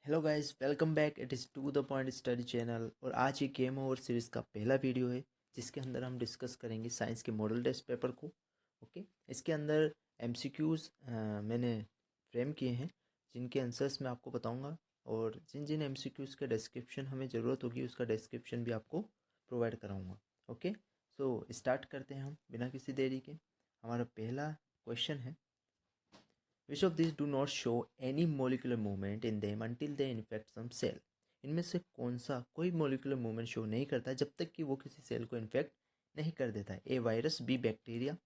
Hello guys, welcome back. It is to the point study channel और आज ये game over series का पहला वीडियो है जिसके अंदर हम डिस्कस करेंगे साइंस के मॉडल टेस्ट पेपर को। ओके, इसके अंदर एमसीक्यूज़ मैंने फ्रेम किए हैं जिनके आंसर्स मैं आपको बताऊंगा और जिन जिन एमसीक्यूज़ के डिस्क्रिप्शन हमें ज़रूरत होगी उसका डिस्क्रिप्शन भी आपको प्रोवाइड कराऊंगा। ओके, सो स्टार्ट करते हैं हम बिना किसी देरी के। हमारा पहला क्वेश्चन है, Which of these do not show any molecular movement in them until they infect some cell? इनमें से कौन सा कोई मोलिकुलर मूवमेंट शो नहीं करता जब तक कि वो किसी सेल को इन्फेक्ट नहीं कर देता है? A virus, B bacteria,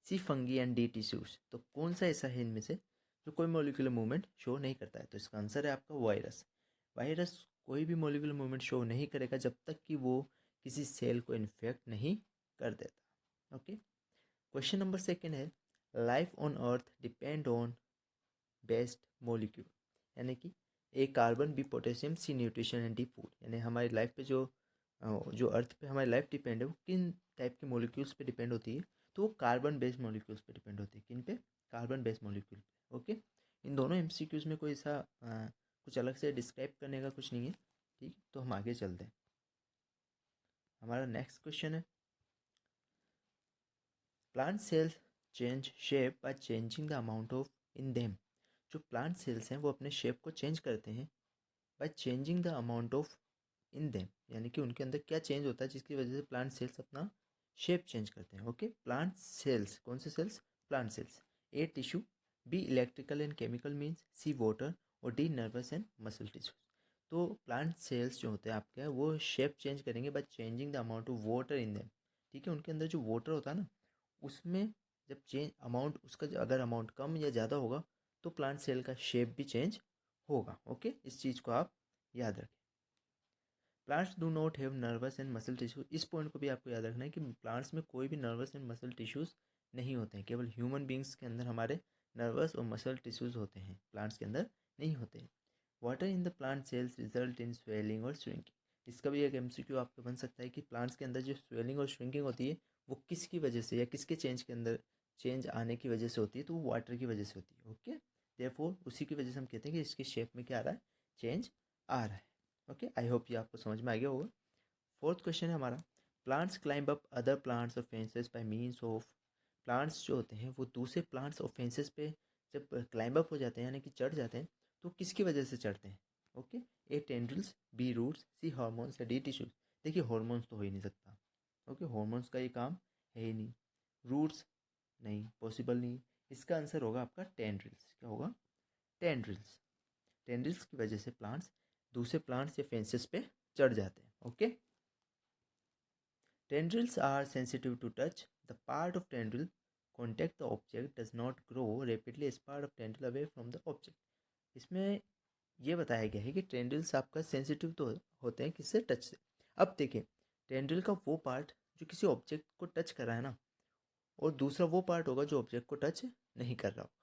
C fungi and D tissues. तो कौन सा ऐसा है इनमें से जो कोई मोलिकुलर मूवमेंट शो नहीं करता है? तो इसका आंसर है आपका वायरस। वायरस कोई भी मोलिकुलर मूवमेंट शो नहीं करेगा जब तक कि वो किसी सेल को इन्फेक्ट नहीं कर देता। ओके, क्वेश्चन नंबर सेकेंड है, life on earth depend on best molecule, यानी कि A carbon, B potassium, C nutrition and D food. यानी हमारी लाइफ पे जो अर्थ पे हमारी लाइफ डिपेंड है वो किन टाइप के मोलिक्यूल्स पे डिपेंड होती है? तो वो कार्बन बेस्ड मोलिक्यूल्स पे डिपेंड होती है। किन पे? कार्बन बेस्ड मोलिक्यूल पे। ओके, इन दोनों एमसीक्यूज में कोई ऐसा कुछ अलग से डिस्क्राइब करने का कुछ नहीं है। ठीक, तो हम आगे चलते हैं। हमारा नेक्स्ट क्वेश्चन है, plant cells change shape by changing the amount of in them. जो प्लांट सेल्स हैं वो अपने शेप को चेंज करते हैं bye changing the amount of in them, यानी कि उनके अंदर क्या चेंज होता है जिसकी वजह से प्लांट सेल्स अपना शेप चेंज करते हैं। ओके, प्लांट सेल्स कौन से cells? Plant cells. A tissue, B electrical and chemical means, C water और D nervous and muscle tissue. तो प्लांट सेल्स जो होते हैं आपके वो शेप चेंज करेंगे by changing the amount of water in them. ठीक है, उनके अंदर जो वाटर होता है ना, उसमें जब चेंज अमाउंट उसका अगर अमाउंट कम या ज़्यादा होगा तो प्लांट सेल का शेप भी चेंज होगा। ओके, इस चीज़ को आप याद रखें। Plants do not have nervous and muscle tissue. इस पॉइंट को भी आपको याद रखना है कि प्लांट्स में कोई भी नर्वस एंड मसल टिश्यूज़ नहीं होते हैं। केवल ह्यूमन बींग्स के अंदर हमारे नर्वस और मसल टिश्यूज़ होते हैं, प्लांट्स के अंदर नहीं होते हैं। Water in the plant cells result in swelling और श्रिंकिंग। इसका भी एक एमसीक्यू आपको बन सकता है कि प्लांट्स के अंदर जो स्वेलिंग और श्रिंकिंग होती है वो किसकी वजह से या किसके चेंज के अंदर चेंज आने की वजह से होती है? तो वो वाटर की वजह से होती है। ओके, देयरफॉर उसी की वजह से हम कहते हैं कि इसके शेप में क्या आ रहा है? चेंज आ रहा है। ओके, आई होप ये आपको समझ में आ गया होगा। फोर्थ क्वेश्चन है हमारा, plants climb up other plants और fences by means of. Plants जो होते हैं वो दूसरे प्लांट्स और फेंसेस पे जब क्लाइंब अप हो जाते हैं यानी कि चढ़ जाते हैं तो किसकी वजह से चढ़ते हैं? ओके, ए टेंड्रिल्स, बी रूट्स, सी हार्मोन्स या डी टिश्यूज। देखिए, हार्मोन्स तो हो ही नहीं सकता। ओके, हार्मोन्स का ये काम है ही नहीं। रूट्स नहीं, पॉसिबल नहीं। इसका आंसर होगा आपका टेंड्रिल्स। क्या होगा? टेंड्रिल्स। टेंड्रिल्स की वजह से प्लांट्स दूसरे प्लांट्स या फेंसेस पे चढ़ जाते हैं। Okay, tendrils are sensitive to touch. The part of tendril contact the object does not grow rapidly as part of tendril away from the object. इसमें ये बताया गया है कि टेंड्रिल्स आपका सेंसिटिव तो होते हैं किससे? टच से। अब देखिए, टेंड्रिल का वो पार्ट जो किसी ऑब्जेक्ट को टच कर रहा है ना, और दूसरा वो पार्ट होगा जो ऑब्जेक्ट को टच नहीं कर रहा होगा।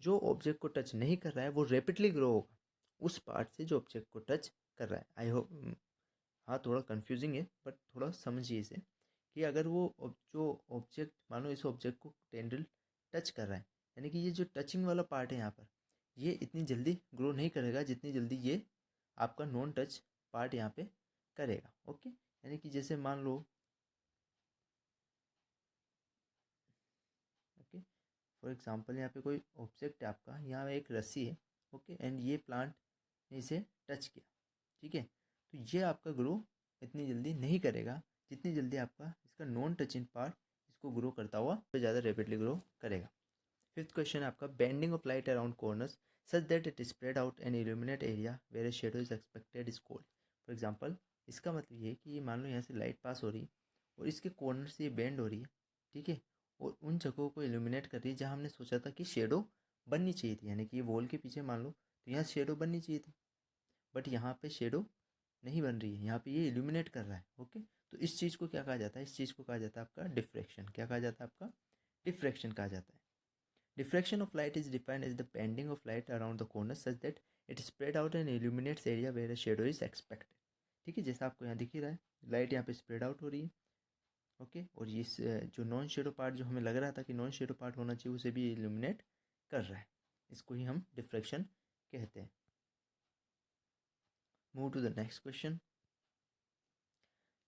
जो ऑब्जेक्ट को टच नहीं कर रहा है वो रैपिडली ग्रो होगा उस पार्ट से जो ऑब्जेक्ट को टच कर रहा है। आई होप, हाँ थोड़ा कंफ्यूजिंग है बट थोड़ा समझिए इसे कि अगर वो जो ऑब्जेक्ट, मान लो इस ऑब्जेक्ट को टेंड्रिल टच कर रहा है, यानी कि ये जो टचिंग वाला पार्ट है यहाँ पर, ये इतनी जल्दी ग्रो नहीं करेगा जितनी जल्दी ये आपका नॉन टच पार्ट यहाँ पे करेगा। ओके, यानी कि जैसे मान लो, ओके, फॉर एग्जांपल यहाँ पे कोई ऑब्जेक्ट है आपका, यहाँ एक रस्सी है। ओके, एंड ये प्लांट ने इसे टच किया। ठीक है, तो ये आपका ग्रो इतनी जल्दी नहीं करेगा जितनी जल्दी आपका इसका नॉन टचिंग पार्ट इसको ग्रो करता हुआ तो ज़्यादा रेपिडली ग्रो करेगा। फिफ्थ क्वेश्चन है आपका, bending of light around corners such that it spread out and illuminate area where shadow is expected is cold. For example, इसका मतलब ये है कि ये मान लो यहाँ से लाइट पास हो रही है और इसके कॉर्नर से ये बेंड हो रही है। ठीक है, और उन जगहों को इल्यूमिनेट कर रही है जहाँ हमने सोचा था कि शेडो बननी चाहिए थी, यानी कि ये वॉल के पीछे मान लो तो यहाँ शेडो बननी चाहिए थी, बट यहाँ पे शेडो नहीं बन रही है, यहाँ पे ये इल्यूमिनेट कर रहा है। ओके, तो इस चीज़ को क्या कहा जाता है? इस चीज़ को कहा जाता है आपका डिफ्रैक्शन। क्या कहा जाता है? आपका डिफ्रैक्शन कहा जाता है। Diffraction of light is defined as the bending of light around the corner such that it spread out and illuminates area where a shadow is expected. ठीक है, जैसा आपको यहाँ दिख ही रहा है, लाइट यहाँ पे स्प्रेड आउट हो रही है। ओके, और ये जो नॉन शेडो पार्ट जो हमें लग रहा था कि नॉन शेडो पार्ट होना चाहिए उसे भी इल्यूमिनेट कर रहा है। इसको ही हम डिफ्रैक्शन कहते हैं। Move to the next question.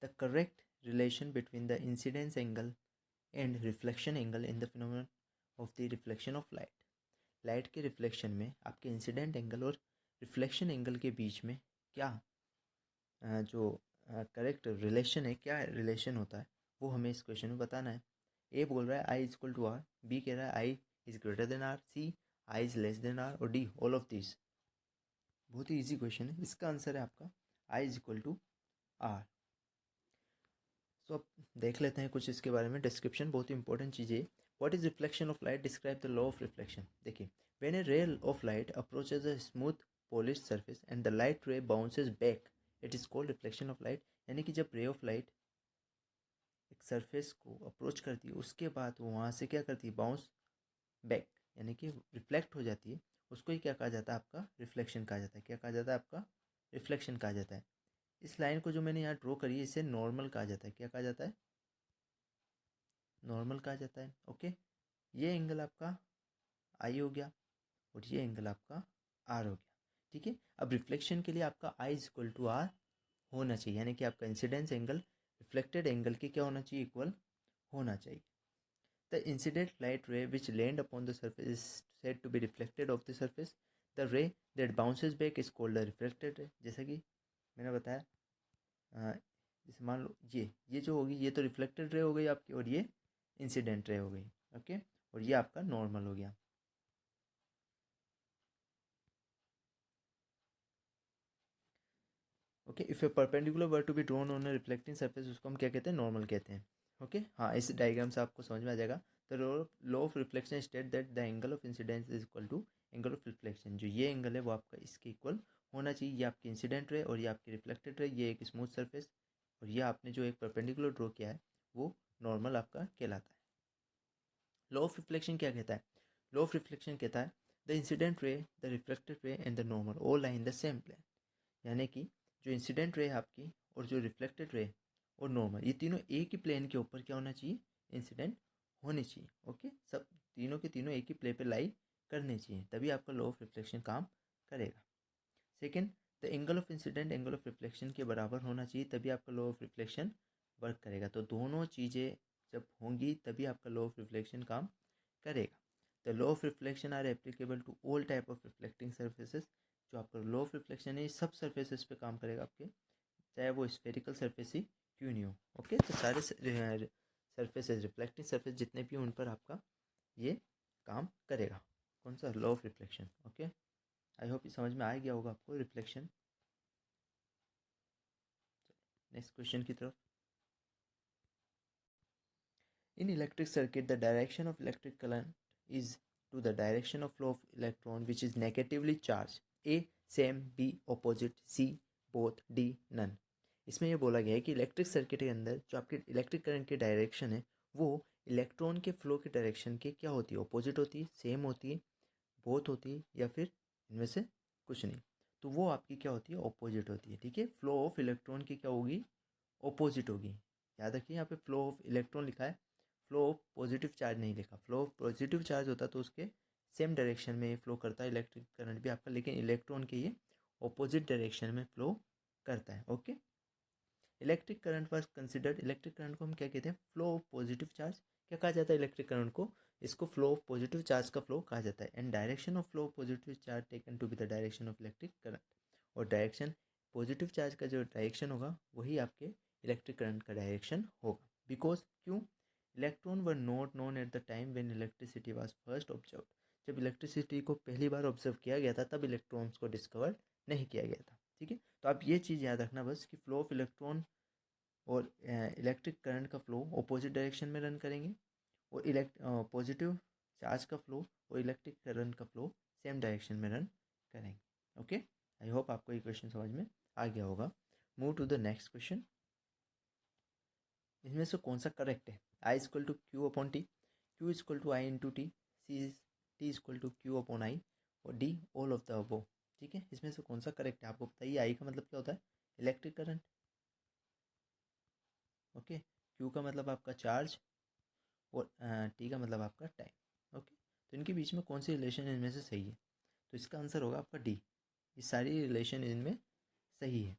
The correct relation between the incidence angle and reflection angle in the phenomenon of the reflection of light. Light के रिफ्लेक्शन में आपके इंसिडेंट एंगल और रिफ्लेक्शन एंगल के बीच में क्या जो करेक्ट रिलेशन है, क्या रिलेशन होता है, वो हमें इस क्वेश्चन में बताना है. ए बोल रहा है I is equal to R, B कह रहा है I is greater than R, C I is less than R, और डी ऑल ऑफ दिस. बहुत ही इजी क्वेश्चन है. इसका आंसर है आपका I is equal to R. So अब देख लेते हैं कुछ इसके बारे में. डिस्क्रिप्शन बहुत ही इंपॉर्टेंट चीज़ है. What is reflection of light, describe the law of reflection. देखिए, when a ray of light approaches a smooth polished surface and the light ray bounces back, it is called reflection of light. यानी कि जब ray of light एक surface को approach करती है, उसके बाद वो वहाँ से क्या करती है, बाउंस बैक, यानी कि रिफ्लेक्ट हो जाती है, उसको ही क्या कहा जाता है, आपका रिफ्लेक्शन कहा जाता है. क्या कहा जाता है, आपका रिफ्लेक्शन कहा जाता है. इस लाइन को जो मैंने यहाँ ड्रॉ करी है, इसे नॉर्मल कहा जाता है. क्या कहा जाता है, नॉर्मल कहा जाता है. ओके, ये एंगल आपका आई हो गया और ये एंगल आपका आर हो गया. ठीक है, अब रिफ्लेक्शन के लिए आपका I is equal to are होना चाहिए, यानी कि आपका इंसिडेंस एंगल रिफ्लेक्टेड एंगल के क्या होना चाहिए, इक्वल होना चाहिए. The incident light ray which land upon the surface is said to be reflected off the surface. The ray that bounces back is called the reflected ray. जैसा कि मैंने बताया, जैसे मान लो ये जो होगी, ये तो रिफ्लेक्टेड रे हो गई आपकी, और ये इंसिडेंट रे हो गई. ओके, और ये आपका नॉर्मल हो गया. Okay, if a perpendicular were to be drawn on a reflecting surface, उसको हम क्या कहते हैं, नॉर्मल कहते हैं. ओके, हाँ, इस डायग्राम से आपको समझ में आ जाएगा. The law of reflection state that the angle of incidence is equal to angle of reflection. जो ये एंगल है वो आपका इसके इक्वल होना चाहिए. ये आपकी इंसिडेंट रे और ये आपकी रिफ्लेक्टेड रे, ये एक स्मूथ सरफेस और ये आपने जो एक परपेंडिकुलर ड्रॉ किया है वो नॉर्मल आपका कहलाता है. लॉ ऑफ रिफ्लेक्शन क्या कहता है, लॉ ऑफ रिफ्लेक्शन कहता है the incident ray, the reflected ray and the normal all lie in the same plane. यानी कि जो इंसिडेंट रे है आपकी और जो रिफ्लेक्टेड रे और नॉर्मल, ये तीनों एक ही प्लेन के ऊपर क्या होना चाहिए, इंसिडेंट होने चाहिए. ओके, सब तीनों के तीनों एक ही प्लेन पे लाई करने चाहिए, तभी आपका लॉ ऑफ रिफ्लेक्शन काम करेगा. Second, the angle of incident angle of reflection के बराबर होना चाहिए, तभी आपका लॉ ऑफ रिफ्लेक्शन वर्क करेगा. तो दोनों चीज़ें जब होंगी तभी आपका लॉ ऑफ रिफ्लेक्शन काम करेगा. The law of reflection are applicable to all type of reflecting surfaces. जो आपका लॉ ऑफ रिफ्लेक्शन है, सब सर्फेसेस पे काम करेगा आपके, चाहे वो स्फेरिकल सर्फेस ही क्यों नहीं हो. ओके, तो सारे सर्फेसेस, रिफ्लेक्टिंग सर्फेस जितने भी उन पर आपका ये काम करेगा. कौन सा, law of reflection. Okay, I hope ये समझ में आ गया होगा आपको रिफ्लेक्शन. नेक्स्ट क्वेश्चन की तरफ. In electric circuit the direction of electric current is to the direction of flow of electron which is negatively charge. A same, B opposite, C both, D none. इसमें यह बोला गया है कि electric circuit के अंदर जो आपके इलेक्ट्रिक करंट की डायरेक्शन है वो इलेक्ट्रॉन के फ्लो की डायरेक्शन के क्या होती है, ऑपोजिट होती है, सेम होती है, बोथ होती है, या फिर इनमें से कुछ नहीं. तो वो आपकी क्या होती है, ऑपोजिट होती है. ठीक है, फ्लो ऑफ इलेक्ट्रॉन की क्या होगी, ऑपोजिट होगी. याद रखिए, यहाँ पे फ्लो ऑफ इलेक्ट्रॉन लिखा है, फ्लो ऑफ पॉजिटिव चार्ज नहीं लिखा. फ्लो ऑफ पॉजिटिव चार्ज होता तो उसके सेम डायरेक्शन में फ्लो करता है इलेक्ट्रिक करंट भी आपका, लेकिन इलेक्ट्रॉन के ये ऑपोजिट डायरेक्शन में फ्लो करता है. Okay, electric current was considered, electric current को हम क्या कहते हैं, फ्लो ऑफ पॉजिटिव चार्ज. क्या कहा जाता है इलेक्ट्रिक करंट को, इसको फ्लो ऑफ पॉजिटिव चार्ज का फ्लो कहा जाता है. And direction of flow of positive charge taken to be the direction of electric current. और डायरेक्शन पॉजिटिव चार्ज का जो डायरेक्शन होगा वही आपके इलेक्ट्रिक करंट का डायरेक्शन होगा. बिकॉज क्यों, electron were not known at the time when electricity was first observe. जब इलेक्ट्रिसिटी को पहली बार ऑब्जर्व किया गया था तब इलेक्ट्रॉन्स को डिस्कवर नहीं किया गया था. ठीक है, तो आप ये चीज़ याद रखना बस कि फ्लो ऑफ इलेक्ट्रॉन और इलेक्ट्रिक करंट का फ्लो अपोजिट डायरेक्शन में रन करेंगे, और पॉजिटिव चार्ज का फ्लो और इलेक्ट्रिक करंट का फ्लो सेम डायरेक्शन में रन करेंगे. ओके, आई होप आपको ये क्वेश्चन समझ में आ गया होगा. Move to the next question. इसमें से कौन सा करेक्ट है, I equal to Q upon T, Q equal to I into T, C T equal to Q upon I, और D all of the above. ठीक है, इसमें से कौन सा करेक्ट है, आपको बताइए. आई का मतलब क्या होता है, इलेक्ट्रिक करंट. ओके, क्यू का मतलब आपका चार्ज, और टी का मतलब आपका टाइम. ओके, तो इनके बीच में कौन सी रिलेशन इनमें से सही है, तो इसका आंसर होगा आपका डी. ये सारी रिलेशन इनमें सही है।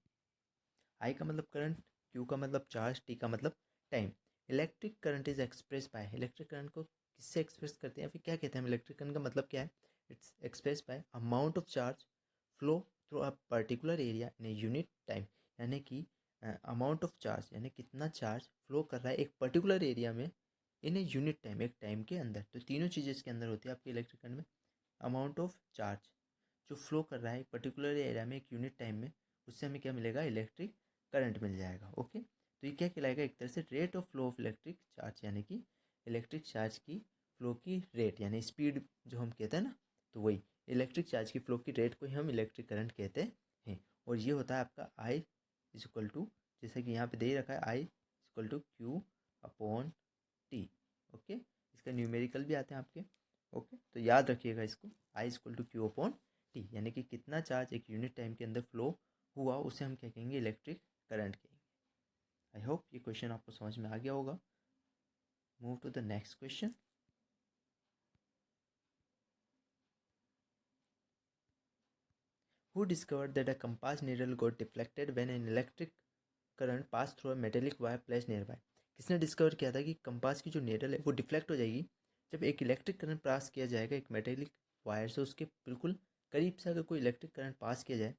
आई का मतलब करंट, क्यू का मतलब चार्ज, टी का मतलब time. Electric current is express bye, electric current को किससे एक्सप्रेस करते हैं या फिर क्या कहते हैं हम, इलेक्ट्रिक करंट का मतलब क्या है? It's express bye amount of charge flow through a particular area in a unit time, यानी कि अमाउंट ऑफ चार्ज यानी कितना चार्ज फ्लो कर रहा है एक पर्टिकुलर एरिया में इन ए यूनिट टाइम, एक टाइम के अंदर। तो तीनों चीज़ें इसके अंदर होती है आपके इलेक्ट्रिक करंट में। अमाउंट ऑफ चार्ज जो फ्लो कर रहा है एक पर्टिकुलर एरिया में एक यूनिट टाइम में, उससे हमें क्या मिलेगा? इलेक्ट्रिक करंट मिल जाएगा। ओके, तो ये क्या कहलाएगा? एक तरह से rate of flow of electric charge, यानी कि इलेक्ट्रिक चार्ज की फ्लो की रेट यानी स्पीड जो हम कहते हैं ना, तो वही इलेक्ट्रिक चार्ज की फ्लो की रेट को ही हम इलेक्ट्रिक करंट कहते हैं। और ये होता है आपका आई इज इक्वल टू, जैसे कि यहाँ पे दे ही रखा है, I is equal to Q upon T. Okay, इसका न्यूमेरिकल भी आते हैं आपके। ओके, तो याद रखिएगा इसको, I equal to Q upon T, यानी कि कितना चार्ज एक यूनिट टाइम के अंदर फ्लो हुआ उसे हम क्या कहेंगे? इलेक्ट्रिक करंट कहेंगे। आई होप ये क्वेश्चन आपको समझ में आ गया होगा। Move to the next question. Who discovered that a compass needle got deflected when an electric current passed through a metallic wire placed nearby? किसने डिस्कवर किया था कि कंपास की जो नेडल है वो डिफ्लेक्ट हो जाएगी जब एक इलेक्ट्रिक करंट पास किया जाएगा एक मेटेलिक वायर से, उसके बिल्कुल करीब से अगर कोई इलेक्ट्रिक करंट पास किया जाए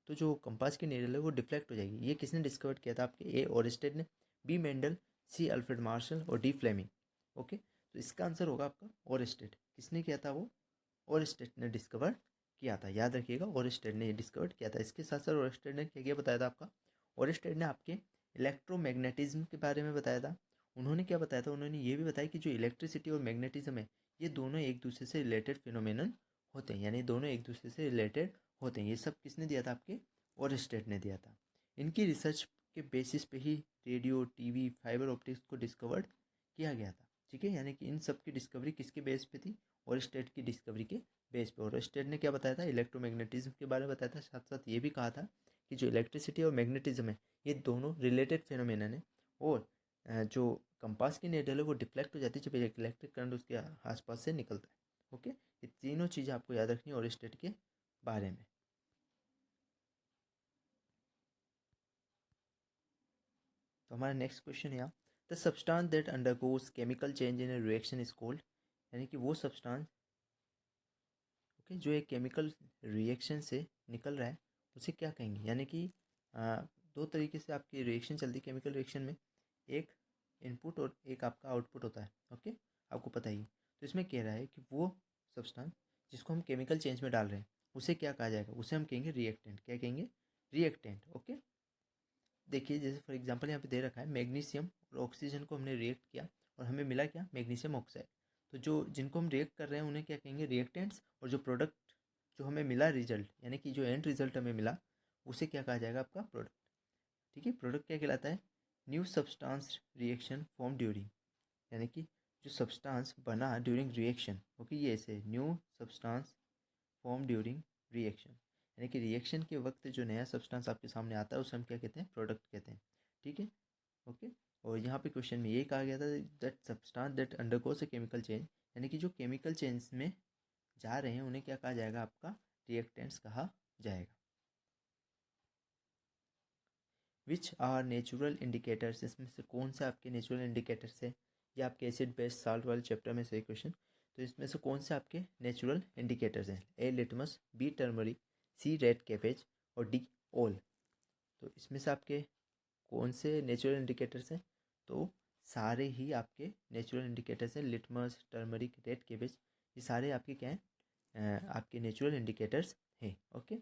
तो जो कंपास की नेडल है वो डिफ्लेक्ट हो जाएगी। ये किसने डिस्कवर किया था आपके? ए ओरिस्टेड ने, बी मेंडल, सी अल्फ्रेड मार्शल और डी फ्लेमिंग। ओके, तो इसका आंसर होगा आपका ओरिस्टेड। किसने किया था वो? ओरिस्टेड ने डिस्कवर किया था, याद रखिएगा, ओरिस्टेड ने डिस्कवर किया था। इसके साथ साथ ओरिस्टेड ने क्या क्या बताया था आपका? ओरिस्टेड ने आपके इलेक्ट्रोमैग्नेटिज्म के बारे में बताया था। उन्होंने क्या बताया था? उन्होंने ये भी बताया कि जो इलेक्ट्रिसिटी और मैग्नेटिज्म है ये दोनों एक दूसरे से रिलेटेड फिनोमेनन होते हैं, यानी दोनों एक दूसरे से रिलेटेड होते हैं। ये सब किसने दिया था? आपके ओरिस्टेड ने दिया था। इनकी रिसर्च के बेसिस पे ही रेडियो, टीवी, फाइबर ऑप्टिक्स को डिस्कवर्ड किया गया था। ठीक है, यानी कि इन सब की डिस्कवरी किसके बेस पे थी? ओरिस्टेड की डिस्कवरी के बेस पे। ओरिस्टेड ने क्या बताया था? इलेक्ट्रोमैग्नेटिज्म के बारे में बताया था। साथ साथ ये भी कहा था कि जो इलेक्ट्रिसिटी और मैग्नेटिज्म है ये दोनों रिलेटेड फिनोमेनन है, और जो कंपास की नेडल है वो डिफ्लेक्ट हो जाती है जब एक इलेक्ट्रिक करंट उसके आसपास से निकलता है। ओके, ये तीनों चीज़ें आपको याद रखनी है ओरिस्टेड के बारे में। तो हमारा नेक्स्ट क्वेश्चन है यहाँ, the substance that undergoes chemical change in A reaction is called, यानी कि वो सब्सटेंस ओके जो एक केमिकल रिएक्शन से निकल रहा है उसे क्या कहेंगे? यानी कि दो तरीके से आपकी रिएक्शन चलती है केमिकल रिएक्शन में, एक इनपुट और एक आपका आउटपुट होता है। ओके, आपको पता ही है। तो इसमें कह रहा है कि वो सब्सटेंस जिसको हम केमिकल चेंज में डाल रहे हैं उसे क्या कहा जाएगा? उसे हम कहेंगे रिएक्टेंट। क्या कहेंगे? रिएक्टेंट। ओके, देखिए जैसे फॉर एग्जांपल यहाँ पे दे रखा है मैग्नीशियम और ऑक्सीजन को हमने रिएक्ट किया और हमें मिला क्या? Magnesium oxide. तो जो जिनको हम रिएक्ट कर रहे हैं उन्हें क्या कहेंगे? रिएक्टेंट्स। और जो प्रोडक्ट जो हमें मिला रिजल्ट, यानी कि जो एंड रिजल्ट हमें मिला उसे क्या कहा जाएगा? आपका प्रोडक्ट। ठीक है, प्रोडक्ट क्या कहलाता है? New substance reaction form during, यानी कि जो सब्सटेंस बना ड्यूरिंग रिएक्शन। ओके, ये ऐसे new substance form during reaction, यानी कि रिएक्शन के वक्त जो नया सब्सटेंस आपके सामने आता है उसे हम क्या कहते हैं? प्रोडक्ट कहते हैं। ठीक है, ओके। और यहाँ पे क्वेश्चन में यही कहा गया था that substance that undergoes a chemical change, यानी कि जो केमिकल चेंज में जा रहे हैं उन्हें क्या कहा जाएगा? आपका रिएक्टेंट्स कहा जाएगा। विच आर नेचुरल इंडिकेटर्स, इसमें से कौन सा आपके नेचुरल इंडिकेटर्स है? ये आपके एसिड बेस साल्ट वाले चैप्टर में से क्वेश्चन। तो इसमें से कौन से आपके नेचुरल इंडिकेटर्स हैं? ए लिटमस, बी टर्मरिक, सी रेड कैपेज और डी ओल। तो इसमें से आपके कौन से नेचुरल इंडिकेटर्स हैं? तो सारे ही आपके नेचुरल इंडिकेटर्स हैं। लिटमस, टर्मरिक, रेड कैपेज, ये सारे आपके क्या हैं? आपके नेचुरल इंडिकेटर्स हैं। ओके,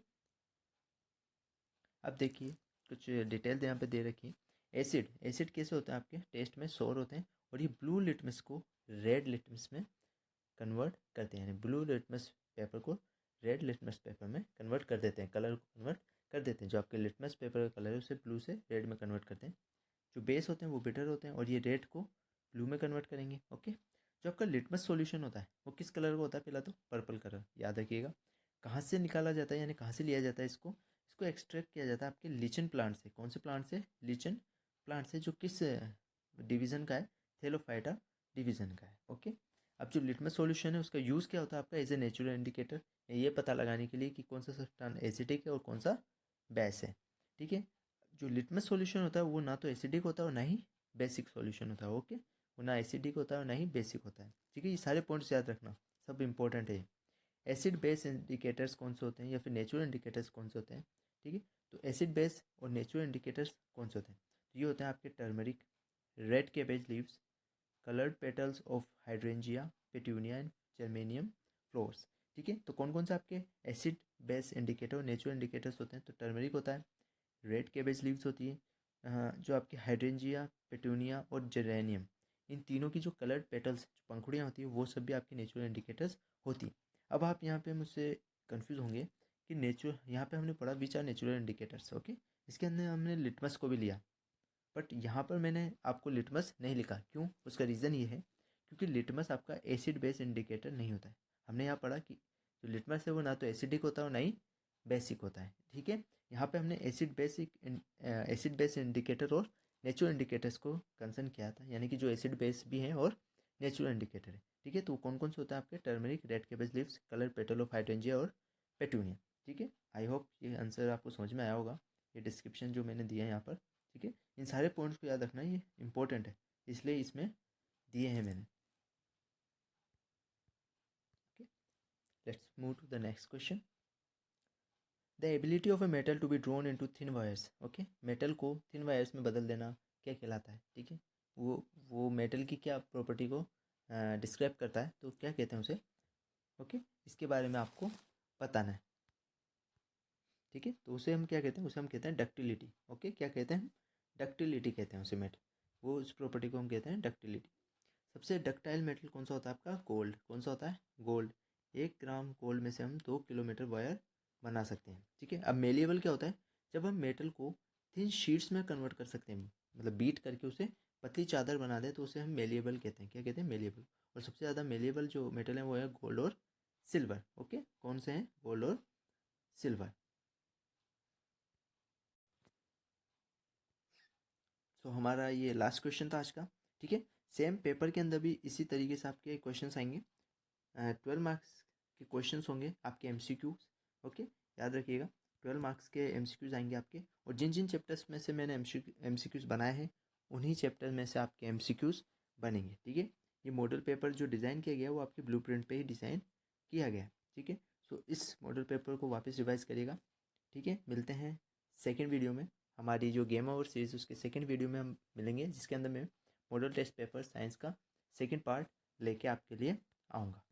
अब देखिए कुछ डिटेल यहाँ पे दे रखी है। एसिड, एसिड कैसे होते हैं? आपके टेस्ट में सोर होते हैं और ये ब्लू लिटमस को रेड लिटमस में कन्वर्ट करते हैं, यानी ब्लू लिटमस पेपर को रेड लिटमस पेपर में कन्वर्ट कर देते हैं, कलर को कन्वर्ट कर देते हैं। जो आपके लिटमस पेपर का कलर है उसे ब्लू से रेड में कन्वर्ट करते हैं। जो बेस होते हैं वो बिटर होते हैं और ये रेड को ब्लू में कन्वर्ट करेंगे। ओके, जो आपका लिटमस सॉल्यूशन होता है वो किस कलर का होता है? पहला तो पर्पल कलर, याद रखिएगा। कहाँ से निकाला जाता है यानी कहाँ से लिया जाता है इसको? इसको एक्सट्रैक्ट किया जाता है आपके लीचन प्लांट से। कौन से प्लांट से? लीचन प्लांट से, जो किस डिवीज़न का है? थेलोफाइटा डिवीज़न का है। ओके, अब जो लिटमस सॉल्यूशन है उसका यूज़ क्या होता है आपका एज ए नेचुरल इंडिकेटर? ये पता लगाने के लिए कि कौन सा सब्सटेंस एसिडिक है और कौन सा बेस है। ठीक है। जो लिटमस सॉल्यूशन होता है वो ना तो एसिडिक होता है और ना ही बेसिक सॉल्यूशन होता है। ओके, वो ना एसिडिक होता है और ना ही बेसिक होता है। ठीक है, ये सारे पॉइंट्स याद रखना, सब इंपॉर्टेंट है। एसिड बेस इंडिकेटर्स कौन से होते हैं या फिर नेचुरल इंडिकेटर्स कौन से होते हैं? ठीक है, तो एसिड बेस और नेचुरल इंडिकेटर्स कौन से होते हैं? तो ये होते हैं आपके turmeric, red cabbage leaves, coloured petals of hydrangea, petunia and germanium floors. ठीक है, तो कौन कौन से आपके एसिड बेस इंडिकेटर और नेचुरल इंडिकेटर्स होते हैं? तो टर्मरिक होता है, रेड कैबेज लीव्स होती है, जो आपकी हाइड्रेंजिया, पेट्यूनिया और जेरेनियम, इन तीनों की जो कलर्ड पेटल्स, जो पंखुड़ियाँ होती है, वो सब भी आपकी नेचुरल इंडिकेटर्स होती हैं। अब आप यहाँ पे मुझसे कंफ्यूज होंगे कि नेचुरल, यहाँ पे हमने पढ़ा which are natural indicators. Okay, इसके अंदर हमने लिटमस को भी लिया, बट यहाँ पर मैंने आपको लिटमस नहीं लिखा। क्यों? उसका रीज़न ये है क्योंकि लिटमस आपका एसिड बेस इंडिकेटर नहीं होता है। हमने यहाँ पढ़ा कि जो लिटमस है वो ना तो एसिडिक होता है और ना ही बेसिक होता है। ठीक है, यहाँ पे हमने एसिड बेस इंडिकेटर और नेचुरल इंडिकेटर्स को कंसर्न किया था, यानी कि जो एसिड बेस भी हैं और नेचुरल इंडिकेटर है। ठीक है, तो कौन कौन से होता है आपके? Turmeric, red cabbage leaves, colour petal of hydrangea और पेटूनिया। ठीक है, आई होप ये आंसर आपको समझ में आया होगा, ये डिस्क्रिप्शन जो मैंने दिया है यहाँ पर। ठीक है, इन सारे पॉइंट्स को याद रखना, ये इंपॉर्टेंट है, इसलिए इसमें दिए हैं मैंने। Okay, let's move to the next question. The ability of a metal to be drawn into thin wires. Okay, metal को थिन वायर्स में बदल देना क्या कहलाता है? ठीक है, वो मेटल की क्या प्रॉपर्टी को डिस्क्राइब करता है, तो क्या कहते हैं उसे? ओके, इसके बारे में आपको बताना है। ठीक है, तो उसे हम क्या कहते हैं? उसे हम कहते हैं डक्टिलिटी। ओके, क्या कहते हैं? डक्टिलिटी कहते हैं उसे मेटल, वो उस प्रॉपर्टी को हम कहते हैं डक्टिलिटी। सबसे डक्टाइल मेटल कौन सा होता है आपका? गोल्ड। कौन सा होता है? गोल्ड। 1 ग्राम गोल्ड में से हम 2 किलोमीटर वायर बना सकते हैं। ठीक है, अब मेलिएबल क्या होता है? जब हम मेटल को थिन शीट्स में कन्वर्ट कर सकते हैं, मतलब बीट करके उसे पतली चादर बना दे, तो उसे हम मेलिएबल कहते हैं। क्या कहते हैं? मेलिएबल। और सबसे ज़्यादा मेलिएबल जो मेटल है वो है गोल्ड और सिल्वर। ओके, कौन से हैं? गोल्ड और सिल्वर। सो हमारा ये लास्ट क्वेश्चन था आज का। ठीक है, सेम पेपर के अंदर भी इसी तरीके से आपके क्वेश्चन आएंगे। 12 मार्क्स के क्वेश्चंस होंगे आपके एमसीक्यूज। ओके, याद रखिएगा, 12 मार्क्स के एमसीक्यूज आएंगे आपके। और जिन जिन चैप्टर्स में से मैंने एमसीक्यूज बनाए हैं, उन्हीं चैप्टर में से आपके एमसीक्यूज बनेंगे। ठीक है, ये मॉडल पेपर जो डिज़ाइन किया गया है वो आपके ब्लूप्रिंट पे ही डिज़ाइन किया गया है। ठीक है, सो इस मॉडल पेपर को वापस रिवाइज करिएगा। ठीक है, मिलते हैं सेकेंड वीडियो में। हमारी जो गेम ओवर सीरीज उसके सेकेंड वीडियो में हम मिलेंगे, जिसके अंदर मैं मॉडल टेस्ट पेपर साइंस का सेकेंड पार्ट लेके आपके लिए आऊँगा।